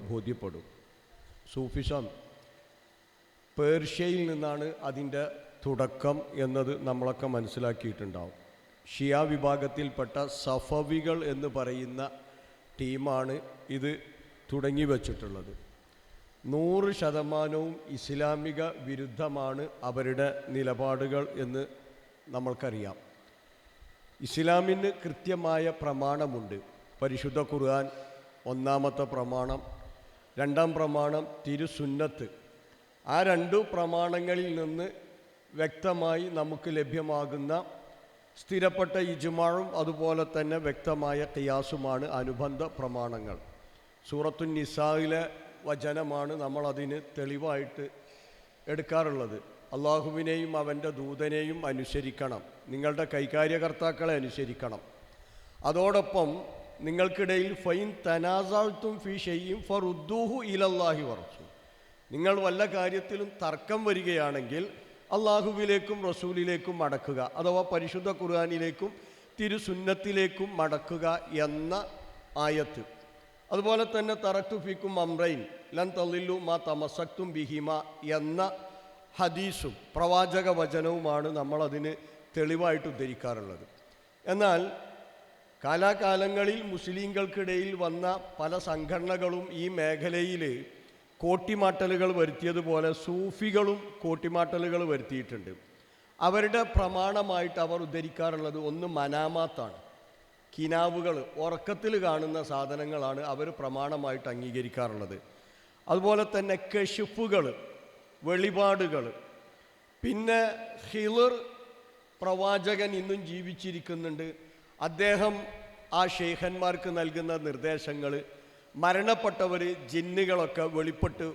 ബോധ്യപ്പെടും. സൂഫിസം പേർഷ്യയിൽ നിന്നാണ് അതിൻ്റെ തുടക്കം എന്നത് നമ്മളൊക്കെ മനസ്സിലാക്കിയിട്ടുണ്ടാവും. ഷിയ വിഭാഗത്തിൽപ്പെട്ട സഫവികൾ എന്ന് പറയുന്ന ടീമാണ് ഇത് തുടങ്ങി വച്ചിട്ടുള്ളത്. 100% ഇസ്ലാമിക വിരുദ്ധമാണ് അവരുടെ നിലപാടുകൾ എന്ന് നമ്മൾക്കറിയാം. ഇസ്ലാമിന് കൃത്യമായ പ്രമാണമുണ്ട്. പരിശുദ്ധ ഖുർആൻ ഒന്നാമത്തെ പ്രമാണം, രണ്ടാം പ്രമാണം തിരുസുന്നത്ത്. ആ 2 പ്രമാണങ്ങളിൽ നിന്ന് വ്യക്തമായി നമുക്ക് ലഭ്യമാകുന്ന സ്ഥിരപ്പെട്ട ഇജ്മാഉം അതുപോലെ തന്നെ വ്യക്തമായ ഖിയാസുമാണ് അനുബന്ധ പ്രമാണങ്ങൾ. സൂറത്തുൻ നിസായിലെ വചനമാണ് നമ്മളതിന് തെളിവായിട്ട് എടുക്കാറുള്ളത്. അള്ളാഹുവിനെയും അവൻ്റെ ദൂതനെയും അനുസരിക്കണം, നിങ്ങളുടെ കൈകാര്യകർത്താക്കളെ അനുസരിക്കണം. അതോടൊപ്പം നിങ്ങൾക്കിടയിൽ ഫൈൻ തനാസാൽത്തും ഫി ഷൈഇൻ ഫറുദ്ദൂഹു ഇലല്ലാഹി വറസൂൽ, നിങ്ങൾ വല്ല കാര്യത്തിലും തർക്കം വരികയാണെങ്കിൽ അള്ളാഹുവിലേക്കും റസൂലിലേക്കും മടക്കുക, അഥവാ പരിശുദ്ധ ഖുർആനിലേക്കും തിരുസുന്നത്തിലേക്കും മടക്കുക എന്ന ആയത്ത്. അതുപോലെ തന്നെ തറക്തു ഫീക്കും അംറൈൻ ലൻ തളില്ലു മാ തമസക്തും ബിഹിമ എന്ന ഹദീസും പ്രവാചക വചനവുമാണ് നമ്മളതിന് തെളിവായിട്ട് ഉദ്ധരിക്കാറുള്ളത്. എന്നാൽ കാലാകാലങ്ങളിൽ മുസ്ലിങ്ങൾക്കിടയിൽ വന്ന പല സംഘടനകളും ഈ മേഖലയിൽ കോട്ടിമാട്ടലുകൾ വരുത്തിയതുപോലെ സൂഫികളും കോട്ടിമാട്ടലുകൾ വരുത്തിയിട്ടുണ്ട്. അവരുടെ പ്രമാണമായിട്ട് അവർ ഉദ്ധരിക്കാറുള്ളത് ഒന്ന് മനാമാത്താണ്. കിനാവുകൾ, ഉറക്കത്തിൽ കാണുന്ന സാധനങ്ങളാണ് അവർ പ്രമാണമായിട്ട് അംഗീകരിക്കാറുള്ളത്. അതുപോലെ തന്നെ കശുഫുകൾ, വെളിപാടുകൾ. പിന്നെ ഹിളർ പ്രവാചകൻ ഇന്നും ജീവിച്ചിരിക്കുന്നുണ്ട്. അദ്ദേഹം ആ ഷെയ്ഖന്മാർക്ക് നൽകുന്ന നിർദ്ദേശങ്ങൾ, മരണപ്പെട്ടവർ ജിന്നുകളൊക്കെ വെളിപ്പെട്ട്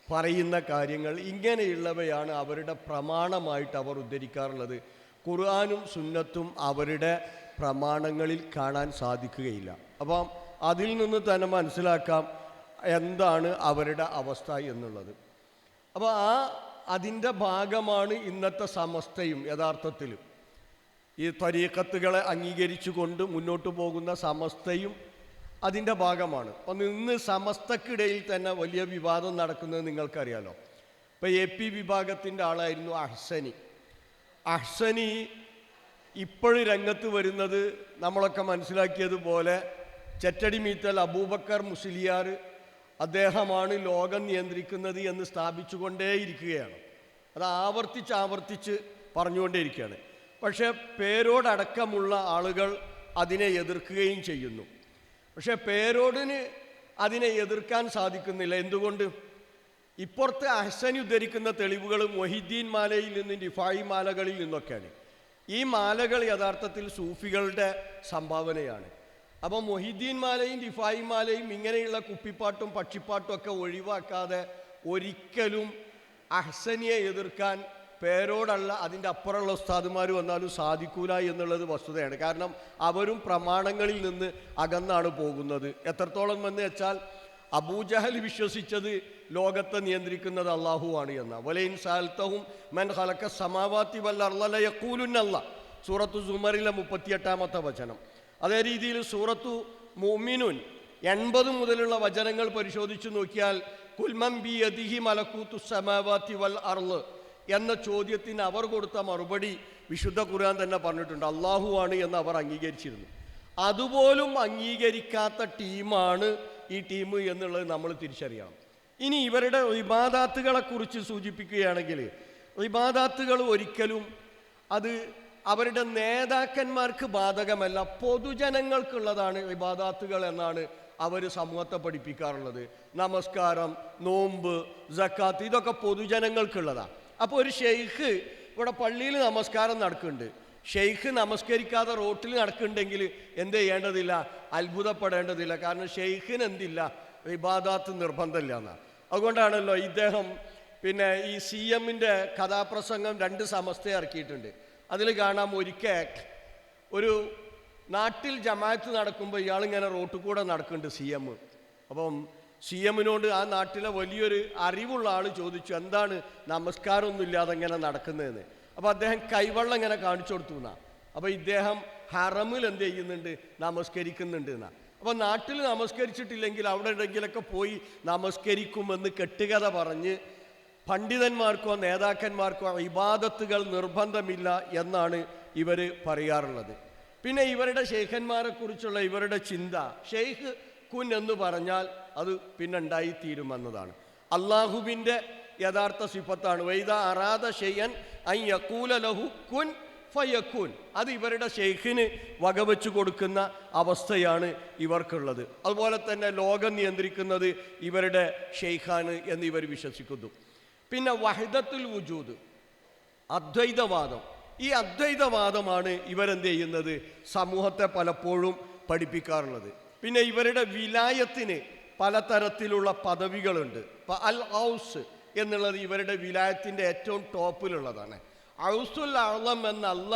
പറയുന്ന കാര്യങ്ങൾ, ഇങ്ങനെയുള്ളവയാണ് അവരുടെ പ്രമാണമായിട്ട് അവർ ഉദ്ധരിക്കാറുള്ളത്. ഖുർആനും സുന്നത്തും അവരുടെ പ്രമാണങ്ങളിൽ കാണാൻ സാധിക്കുകയില്ല. അപ്പം അതിൽ നിന്ന് തന്നെ മനസ്സിലാക്കാം എന്താണ് അവരുടെ അവസ്ഥ എന്നുള്ളത്. അപ്പോൾ അതിൻ്റെ ഭാഗമാണ് ഇന്നത്തെ സമസ്തയും. യഥാർത്ഥത്തിൽ ഈ ത്വരീഖത്തുകളെ അംഗീകരിച്ചുകൊണ്ട് മുന്നോട്ട് പോകുന്ന സമസ്തയും അതിൻ്റെ ഭാഗമാണ്. അപ്പം ഇന്ന് സമസ്തക്കിടയിൽ തന്നെ വലിയ വിവാദം നടക്കുന്നത് നിങ്ങൾക്കറിയാലോ. ഇപ്പോൾ AP വിഭാഗത്തിൻ്റെ ആളായിരുന്നു അഹ്സനി ഇപ്പോഴും രംഗത്ത് വരുന്നത് നമ്മളൊക്കെ മനസ്സിലാക്കിയതുപോലെ ചെറ്റടി മീത്തൽ അബൂബക്കർ മുസ്ലിയാർ അദ്ദേഹമാണ് ലോകം നിയന്ത്രിക്കുന്നത് എന്ന് സ്ഥാപിച്ചുകൊണ്ടേയിരിക്കുകയാണ്. അത് ആവർത്തിച്ച് പറഞ്ഞുകൊണ്ടേയിരിക്കുകയാണ്. പക്ഷേ പേരോടടക്കമുള്ള ആളുകൾ അതിനെ എതിർക്കുകയും ചെയ്യുന്നു. പക്ഷേ പേരോടിന് അതിനെ എതിർക്കാൻ സാധിക്കുന്നില്ല. എന്തുകൊണ്ട്? ഇപ്പുറത്തെ അഹ്സനി ഉദ്ധരിക്കുന്ന തെളിവുകൾ മൊഹിദ്ദീൻ മാലയിൽ നിന്നും റിഫായി മാലകളിൽ നിന്നൊക്കെയാണ്. ഈ മാലകൾ യഥാർത്ഥത്തിൽ സൂഫികളുടെ സംഭാവനയാണ്. അപ്പോൾ മൊഹിദ്ദീൻ മാലയും റിഫായി മാലയും ഇങ്ങനെയുള്ള കുപ്പിപ്പാട്ടും പക്ഷിപ്പാട്ടും ഒക്കെ ഒഴിവാക്കാതെ ഒരിക്കലും അഹ്സനിയെ എതിർക്കാൻ പേരോടല്ല അതിൻ്റെ അപ്പുറമുള്ള ഉസ്താദുമാർ വന്നാലും സാധിക്കൂല എന്നുള്ളത് വസ്തുതയാണ്. കാരണം അവരും പ്രമാണങ്ങളിൽ നിന്ന് അകന്നാണ് പോകുന്നത്. എത്രത്തോളം എന്ന് വെച്ചാൽ അബൂജഹൽ വിശ്വസിച്ചത് ലോകത്തെ നിയന്ത്രിക്കുന്നത് അള്ളാഹുവാണ് എന്ന വലൈൻ സാൽതഹും മൻ ഖലഖ സമാവാതി വൽ അർള ലയഖൂലുന്നല്ല, സൂറത്തു സുമറിലെ 38-ാമത്തെ വചനം. അതേ രീതിയിൽ സൂറത്തു മുഅ്മിനൂൻ 80 മുതലുള്ള വചനങ്ങൾ പരിശോധിച്ച് നോക്കിയാൽ കുൽമൻ ബിയദിഹി മലകൂതു സമാവാതി വൽ അർള് എന്ന ചോദ്യത്തിന് അവർ കൊടുത്ത മറുപടി വിശുദ്ധ ഖുർആൻ തന്നെ പറഞ്ഞിട്ടുണ്ട്, അള്ളാഹുവാണ് എന്ന് അവർ അംഗീകരിച്ചിരുന്നു. അതുപോലും അംഗീകരിക്കാത്ത ടീമാണ് ഈ ടീം എന്നുള്ളത് നമ്മൾ തിരിച്ചറിയണം. ഇനി ഇവരുടെ ഇബാദാത്തുകളെക്കുറിച്ച് സൂചിപ്പിക്കുകയാണെങ്കിൽ ഇബാദാത്തുകൾ ഒരിക്കലും അത് അവരുടെ നേതാക്കന്മാർക്ക് ബാധകമല്ല, പൊതുജനങ്ങൾക്കുള്ളതാണ് ഇബാദാത്തുകൾ എന്നാണ് അവർ സമൂഹത്തെ പഠിപ്പിക്കാറുള്ളത്. നമസ്കാരം, നോമ്പ്, സക്കാത്ത് ഇതൊക്കെ പൊതുജനങ്ങൾക്കുള്ളതാണ്. അപ്പോൾ ഒരു ഷെയ്ഖ് ഇവിടെ പള്ളിയിൽ നമസ്കാരം നടക്കുന്നുണ്ട്, ഷെയ്ഖ് നമസ്കരിക്കാതെ റോട്ടിൽ നടക്കുന്നുണ്ടെങ്കിൽ എന്ത് ചെയ്യേണ്ടതില്ല, അത്ഭുതപ്പെടേണ്ടതില്ല. കാരണം ഷെയ്ഖിന് എന്തില്ല, ഇബാദാത്ത് നിർബന്ധമില്ല എന്നാണ്. അതുകൊണ്ടാണല്ലോ ഇദ്ദേഹം പിന്നെ ഈ CMൻ്റെ കഥാപ്രസംഗം 2 സമസ്തയെ ഇറക്കിയിട്ടുണ്ട്. അതിൽ കാണാം ഒരിക്കൽ ഒരു നാട്ടിൽ ജമാഅത്ത് നടക്കുമ്പോൾ ഇയാളിങ്ങനെ റോട്ടിൽ കൂടെ നടക്കുന്നുണ്ട് CM. അപ്പം CMനോട് ആ നാട്ടിലെ വലിയൊരു അറിവുള്ള ആൾ ചോദിച്ചു, എന്താണ് നമസ്കാരമൊന്നും ഇല്ലാതെ ഇങ്ങനെ നടക്കുന്നതെന്ന്. അപ്പോൾ അദ്ദേഹം കൈവെള്ളം ഇങ്ങനെ കാണിച്ചു കൊടുത്തു എന്നാ. അപ്പോൾ ഇദ്ദേഹം ഹറമിൽ എന്ത് ചെയ്യുന്നുണ്ട്, നമസ്കരിക്കുന്നുണ്ട് എന്നാ. അപ്പോൾ നാട്ടിൽ നമസ്കരിച്ചിട്ടില്ലെങ്കിൽ അവിടെ എവിടെയെങ്കിലൊക്കെ പോയി നമസ്കരിക്കുമെന്ന് കെട്ടുകഥ പറഞ്ഞ് പണ്ഡിതന്മാർക്കോ നേതാക്കന്മാർക്കോ ഇബാദത്തുകൾ നിർബന്ധമില്ല എന്നാണ് ഇവർ പറയാറുള്ളത്. പിന്നെ ഇവരുടെ ഷെയ്ഖന്മാരെക്കുറിച്ചുള്ള ഇവരുടെ ചിന്ത ഷെയ്ഖ് കുൻ എന്ന് പറഞ്ഞാൽ അത് പിന്നെ ഉണ്ടായിത്തീരുമെന്നതാണ്. അള്ളാഹുവിൻ്റെ യഥാർത്ഥ സിഫത്താണ്. വൈദ അറാദ ഷെയ്യൻ അൻ യഖൂല ലഹു കുൻ ഫയക്കുൻ. അത് ഇവരുടെ ഷെയ്ഖിന് വകവെച്ചു കൊടുക്കുന്ന അവസ്ഥയാണ് ഇവർക്കുള്ളത്. അതുപോലെ തന്നെ ലോകം നിയന്ത്രിക്കുന്നത് ഇവരുടെ ഷെയ്ഖാണ് എന്ന് ഇവർ വിശ്വസിക്കുന്നു. പിന്നെ വഹദത്തുൽ വുജൂദ്, അദ്വൈതവാദം. ഈ അദ്വൈതവാദമാണ് ഇവരെന്ത് ചെയ്യുന്നത്, സമൂഹത്തെ പലപ്പോഴും പഠിപ്പിക്കാറുള്ളത്. പിന്നെ ഇവരുടെ വിലായത്തിന് പലതരത്തിലുള്ള പദവികളുണ്ട്. ഇപ്പം അൽ ഔസ് എന്നുള്ളത് ഇവരുടെ വിലായത്തിൻ്റെ ഏറ്റവും ടോപ്പിലുള്ളതാണ്. ഔസുൽ അഅ്ലം എന്നല്ല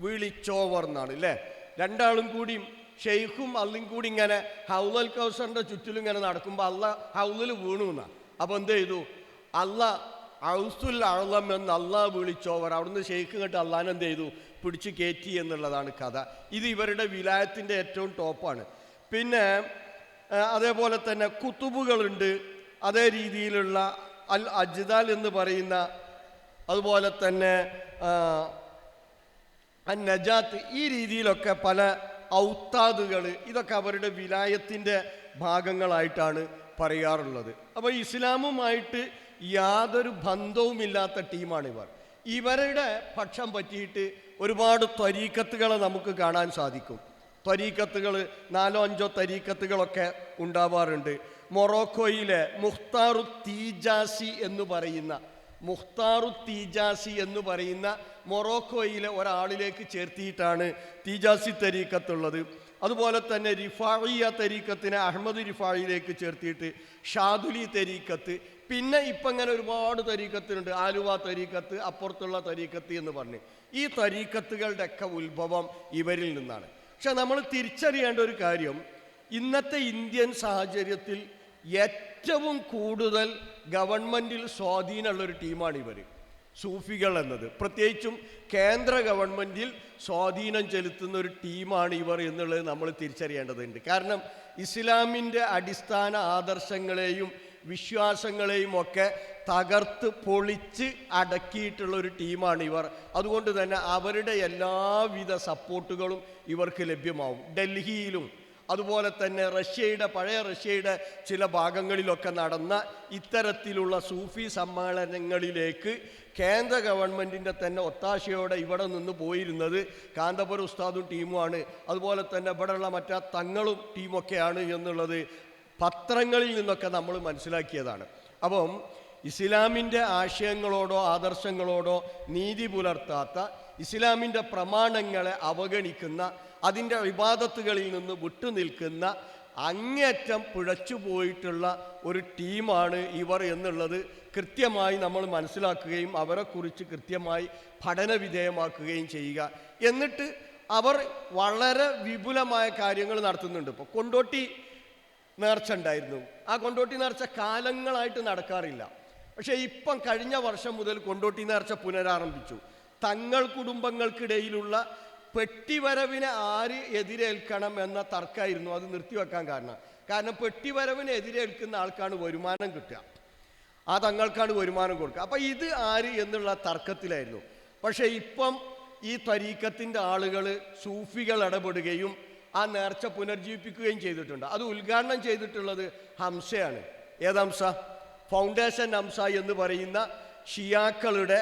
വിളിച്ചോവർ എന്നാണ് അല്ലേ. രണ്ടാളും കൂടി ഷെയ്ഖും അള്ളും കൂടി ഇങ്ങനെ ഹൗലൽ കൗസറിൻ്റെ ചുറ്റിലും ഇങ്ങനെ നടക്കുമ്പോൾ അല്ല ഹൗലിൽ വീണു എന്നാണ്. അപ്പോൾ എന്ത് ചെയ്തു, അല്ല ഔസുൽ അഅ്ലം എന്ന് അല്ലാ വിളിച്ചോവർ. അവിടുന്ന് ഷെയ്ഖ് കേട്ട് അള്ളാനെ എന്ത് ചെയ്തു, പിടിച്ച് കയറ്റി എന്നുള്ളതാണ് കഥ. ഇത് ഇവരുടെ വിലായത്തിൻ്റെ ഏറ്റവും ടോപ്പാണ്. പിന്നെ അതേപോലെ തന്നെ കുത്തുബുകളുണ്ട്, അതേ രീതിയിലുള്ള അൽ അജ്ദാൽ എന്ന് പറയുന്ന, അതുപോലെ തന്നെ അൻ നജാത്ത്, ഈ രീതിയിലൊക്കെ പല ഔത്താദുകൾ, ഇതൊക്കെ അവരുടെ വിലായത്തിൻ്റെ ഭാഗങ്ങളായിട്ടാണ് പറയാറുള്ളത്. അപ്പോൾ ഇസ്ലാമുമായിട്ട് യാതൊരു ബന്ധവുമില്ലാത്ത ടീമാണിവർ. ഇവരുടെ പക്ഷം പറ്റിയിട്ട് ഒരുപാട് ത്വരീക്കത്തുകളെ നമുക്ക് കാണാൻ സാധിക്കും. ത്വരീക്കത്തുകൾ 4-5 ത്വരീക്കത്തുകളൊക്കെ ഉണ്ടാവാറുണ്ട്. മൊറോക്കോയിലെ മുഖ്താറു തീജാസി എന്ന് പറയുന്ന മൊറോക്കോയിലെ ഒരാളിലേക്ക് ചേർത്തിയിട്ടാണ് തീജാസി തരീക്കത്തുള്ളത്. അതുപോലെ തന്നെ റിഫാഇയ തരീക്കത്തിനെ അഹമ്മദ് റിഫായിലേക്ക് ചേർത്തിയിട്ട് ഷാദുലി തരീക്കത്ത്. പിന്നെ ഇപ്പം ഇങ്ങനെ ഒരുപാട് തരീക്കത്തുണ്ട്, ആലുവ തരീക്കത്ത്, അപ്പുറത്തുള്ള തരീക്കത്ത് എന്ന് പറഞ്ഞ്. ഈ തരീക്കത്തുകളുടെയൊക്കെ ഉത്ഭവം ഇവരിൽ നിന്നാണ്. പക്ഷെ നമ്മൾ തിരിച്ചറിയേണ്ട ഒരു കാര്യം, ഇന്നത്തെ ഇന്ത്യൻ സാഹചര്യത്തിൽ ഏറ്റവും കൂടുതൽ ഗവൺമെൻറ്റിൽ സ്വാധീനമുള്ളൊരു ടീമാണ് ഇവർ, സൂഫികൾ എന്നത്. പ്രത്യേകിച്ചും കേന്ദ്ര ഗവൺമെൻറ്റിൽ സ്വാധീനം ചെലുത്തുന്ന ഒരു ടീമാണ് ഇവർ എന്നുള്ളത് നമ്മൾ തിരിച്ചറിയേണ്ടതുണ്ട്. കാരണം ഇസ്ലാമിൻ്റെ അടിസ്ഥാന ആദർശങ്ങളെയും വിശ്വാസങ്ങളെയും ഒക്കെ തകർത്ത് പൊളിച്ച് അടക്കിയിട്ടുള്ള ഒരു ടീമാണ് ഇവർ. അതുകൊണ്ട് തന്നെ അവരുടെ എല്ലാവിധ സപ്പോർട്ടുകളും ഇവർക്ക് ലഭ്യമാവും. ഡൽഹിയിലും അതുപോലെ തന്നെ പഴയ റഷ്യയുടെ ചില ഭാഗങ്ങളിലൊക്കെ നടന്ന ഇത്തരത്തിലുള്ള സൂഫി സമ്മേളനങ്ങളിലേക്ക് കേന്ദ്ര ഗവൺമെൻറ്റിൻ്റെ തന്നെ ഒത്താശയോടെ ഇവിടെ നിന്ന് പോയിരുന്നത് കാന്തപുരം ഉസ്താദും ടീമുമാണ്. അതുപോലെ തന്നെ ഇവിടെയുള്ള മറ്റാ തങ്ങളും ടീമൊക്കെയാണ് എന്നുള്ളത് പത്രങ്ങളിൽ നിന്നൊക്കെ നമ്മൾ മനസ്സിലാക്കിയതാണ്. അപ്പം ഇസ്ലാമിൻ്റെ ആശയങ്ങളോടോ ആദർശങ്ങളോടോ നീതി പുലർത്താത്ത, ഇസ്ലാമിൻ്റെ പ്രമാണങ്ങളെ അവഗണിക്കുന്ന, അതിൻ്റെ ഇബാദത്തുകളിൽ നിന്ന് വിട്ടുനിൽക്കുന്ന, അങ്ങേയറ്റം പിഴച്ചു പോയിട്ടുള്ള ഒരു ടീമാണ് ഇവർ എന്നുള്ളത് കൃത്യമായി നമ്മൾ മനസ്സിലാക്കുകയും അവരെക്കുറിച്ച് കൃത്യമായി പഠന വിധേയമാക്കുകയും ചെയ്യുക. എന്നിട്ട് അവർ വളരെ വിപുലമായ കാര്യങ്ങൾ നടത്തുന്നുണ്ട്. ഇപ്പോൾ കൊണ്ടോട്ടി നേർച്ച ഉണ്ടായിരുന്നു. ആ കൊണ്ടോട്ടി നേർച്ച കാലങ്ങളായിട്ട് നടക്കാറില്ല. പക്ഷേ ഇപ്പം കഴിഞ്ഞ വർഷം മുതൽ കൊണ്ടോട്ടി നേർച്ച പുനരാരംഭിച്ചു. തങ്ങൾ കുടുംബങ്ങൾക്കിടയിലുള്ള പെട്ടിവരവിനെ ആര് എതിരേൽക്കണം എന്ന തർക്കമായിരുന്നു അത് നിർത്തിവെക്കാൻ കാരണം പെട്ടിവരവിനെ എതിരേൽക്കുന്ന ആൾക്കാണ് വരുമാനം കിട്ടുക, ആ തങ്ങൾക്കാണ് വരുമാനം കൊടുക്കുക. അപ്പം ഇത് ആര് എന്നുള്ള തർക്കത്തിലായിരുന്നു. പക്ഷേ ഇപ്പം ഈ ത്വരീക്കത്തിൻ്റെ ആളുകൾ, സൂഫികൾ ഇടപെടുകയും ആ നേർച്ച പുനർജീവിപ്പിക്കുകയും ചെയ്തിട്ടുണ്ട്. അത് ഉദ്ഘാടനം ചെയ്തിട്ടുള്ളത് ഹംസയാണ്. ഏത് ഹംസ? ഫൗണ്ടേഷൻ ഹംസ എന്ന് പറയുന്ന ഷിയാക്കളുടെ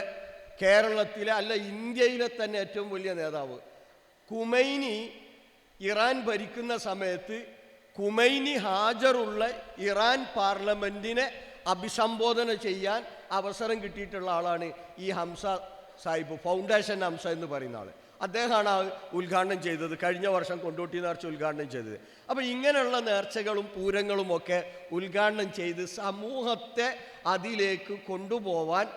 കേരളത്തിലെ അല്ല ഇന്ത്യയിലെ തന്നെ ഏറ്റവും വലിയ നേതാവ്. ഖുമൈനി ഇറാൻ ഭരിക്കുന്ന സമയത്ത് ഖുമൈനി ഹാജറുള്ള ഇറാൻ പാർലമെൻറ്റിനെ അഭിസംബോധന ചെയ്യാൻ അവസരം കിട്ടിയിട്ടുള്ള ആളാണ് ഈ ഹംസ സാഹിബ്, ഫൗണ്ടേഷൻ ഹംസ എന്ന് പറയുന്ന ആൾ. അദ്ദേഹമാണ് ആ ഉദ്ഘാടനം ചെയ്തത്, കഴിഞ്ഞ വർഷം കൊണ്ടോട്ടി നേർച്ച ഉദ്ഘാടനം ചെയ്തത്. അപ്പോൾ ഇങ്ങനെയുള്ള നേർച്ചകളും പൂരങ്ങളും ഒക്കെ ഉദ്ഘാടനം ചെയ്ത് സമൂഹത്തെ അതിലേക്ക് കൊണ്ടുപോവാൻ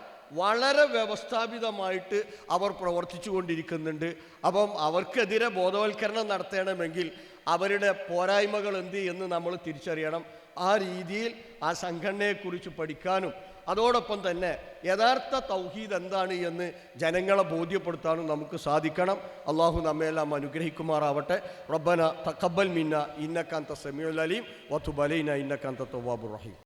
വളരെ വ്യവസ്ഥാപിതമായിട്ട് അവർ പ്രവർത്തിച്ചു കൊണ്ടിരിക്കുന്നുണ്ട്. അപ്പം അവർക്കെതിരെ ബോധവൽക്കരണം നടത്തണമെങ്കിൽ അവരുടെ പോരായ്മകൾ എന്ത് എന്ന് നമ്മൾ തിരിച്ചറിയണം. ആ രീതിയിൽ ആ സംഘടനയെക്കുറിച്ച് പഠിക്കാനും അതോടൊപ്പം തന്നെ യഥാർത്ഥ തൗഹീദ് എന്താണ് എന്ന് ജനങ്ങളെ ബോധ്യപ്പെടുത്താനും നമുക്ക് സാധിക്കണം. അള്ളാഹു നമ്മയെല്ലാം അനുഗ്രഹിക്കുമാറാവട്ടെ. റബ്ബന തഖബ്ബൽ മിന്ന ഇന്നക അൻത സമീഉൽ അലീം വതുബ് അലൈനാ ഇന്നക അൻത തവ്വാബുർ റഹീം.